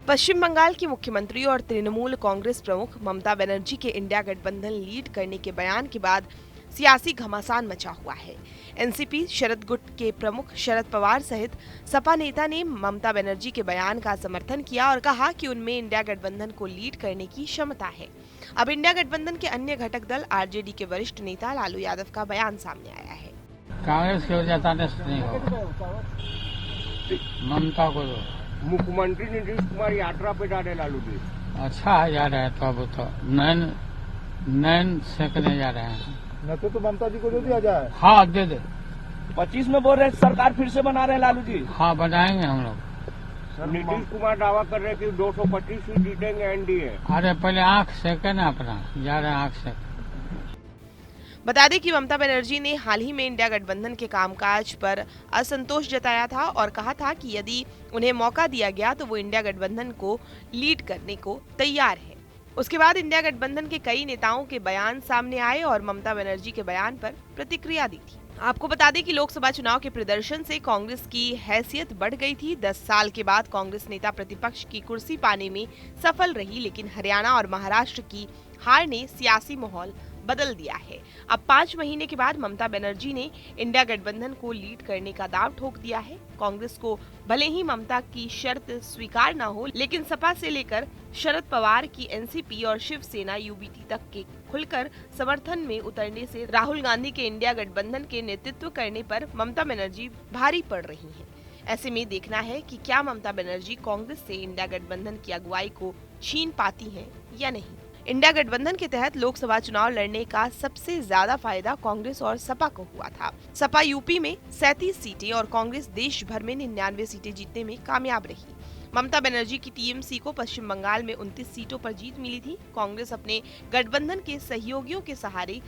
पश्चिम बंगाल की मुख्यमंत्री और तृणमूल कांग्रेस प्रमुख ममता बनर्जी के इंडिया गठबंधन लीड करने के बयान के बाद सियासी घमासान मचा हुआ है। एनसीपी शरद गुट के प्रमुख शरद पवार सहित सपा नेता ने ममता बनर्जी के बयान का समर्थन किया और कहा कि उनमें इंडिया गठबंधन को लीड करने की क्षमता है। अब इंडिया गठबंधन के अन्य घटक दल आरजेडी के वरिष्ठ नेता लालू यादव का बयान सामने आया है। कांग्रेस की वजह नहीं हो, ममता को दो। मुख्यमंत्री नीतीश कुमार यात्रा पे जा रहे लालू जी। अच्छा है, जा रहे हैं तो अब तो नैन सेकने जा रहे हैं। न तो ममता जी को दे दिया जाए। हाँ दे दे। 25 में बोल रहे सरकार फिर से बना रहे लालू जी। हाँ बनाएंगे हम लोग। नीतीश कुमार दावा कर रहे हैं कि 225 सीट जीतेंगे एनडीए। अरे पहले आंख सेके ना अपना, जा रहे हैं आंख सेक। बता दें कि ममता बनर्जी ने हाल ही में इंडिया गठबंधन के कामकाज पर असंतोष जताया था और कहा था कि यदि उन्हें मौका दिया गया तो वो इंडिया गठबंधन को लीड करने को तैयार है। उसके बाद इंडिया गठबंधन के कई नेताओं के बयान सामने आए और ममता बनर्जी के बयान पर प्रतिक्रिया दी थी। आपको बता दें कि लोकसभा चुनाव के प्रदर्शन से कांग्रेस की हैसियत बढ़ गई थी। 10 साल के बाद कांग्रेस नेता प्रतिपक्ष की कुर्सी पाने में सफल रही, लेकिन हरियाणा और महाराष्ट्र की हार ने सियासी माहौल बदल दिया है। अब 5 महीने के बाद ममता बनर्जी ने इंडिया गठबंधन को लीड करने का दाव ठोक दिया है। कांग्रेस को भले ही ममता की शर्त स्वीकार न हो, लेकिन सपा से लेकर शरद पवार की एनसीपी और शिवसेना यूबीटी तक के खुलकर समर्थन में उतरने से राहुल गांधी के इंडिया गठबंधन के नेतृत्व करने पर ममता बनर्जी भारी पड़ रही हैं। ऐसे में देखना है कि क्या ममता बनर्जी कांग्रेस से इंडिया गठबंधन की अगुवाई को छीन पाती हैं या नहीं। इंडिया गठबंधन के तहत लोकसभा चुनाव लड़ने का सबसे ज्यादा फायदा कांग्रेस और सपा को हुआ था। सपा यूपी में 37 सीटें और कांग्रेस देश भर में 99 सीटें जीतने में कामयाब रही। ममता बनर्जी की टीएमसी को पश्चिम बंगाल में 29 सीटों पर जीत मिली थी। कांग्रेस अपने गठबंधन के सहयोगियों के सहारे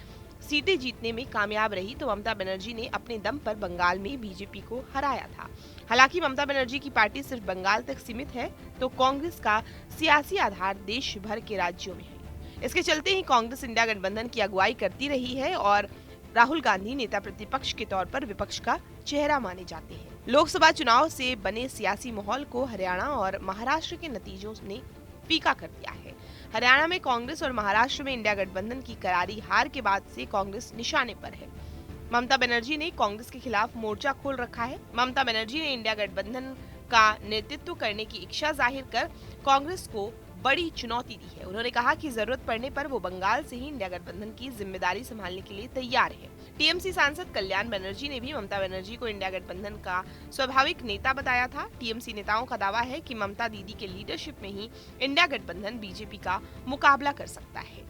सीटें जीतने में कामयाब रही तो ममता बनर्जी ने अपने दम पर बंगाल में बीजेपी को हराया था। हालांकि ममता बनर्जी की पार्टी सिर्फ बंगाल तक सीमित है तो कांग्रेस का सियासी आधार देश भर के राज्यों में है। इसके चलते ही कांग्रेस इंडिया गठबंधन की अगुवाई करती रही है और राहुल गांधी नेता प्रतिपक्ष के तौर पर विपक्ष का चेहरा माने जाते हैं। लोकसभा चुनाव से बने सियासी माहौल को हरियाणा और महाराष्ट्र के नतीजों ने फीका कर दिया है। हरियाणा में कांग्रेस और महाराष्ट्र में इंडिया गठबंधन की करारी हार के बाद से कांग्रेस निशाने पर है। ममता बनर्जी ने कांग्रेस के खिलाफ मोर्चा खोल रखा है। ममता बनर्जी ने इंडिया गठबंधन का नेतृत्व करने की इच्छा जाहिर कर कांग्रेस को बड़ी चुनौती दी है। उन्होंने कहा कि जरूरत पड़ने पर वो बंगाल से ही इंडिया गठबंधन की जिम्मेदारी संभालने के लिए तैयार है। टीएमसी सांसद कल्याण बनर्जी ने भी ममता बनर्जी को इंडिया गठबंधन का स्वाभाविक नेता बताया था। टीएमसी नेताओं का दावा है कि ममता दीदी के लीडरशिप में ही इंडिया गठबंधन बीजेपी का मुकाबला कर सकता है।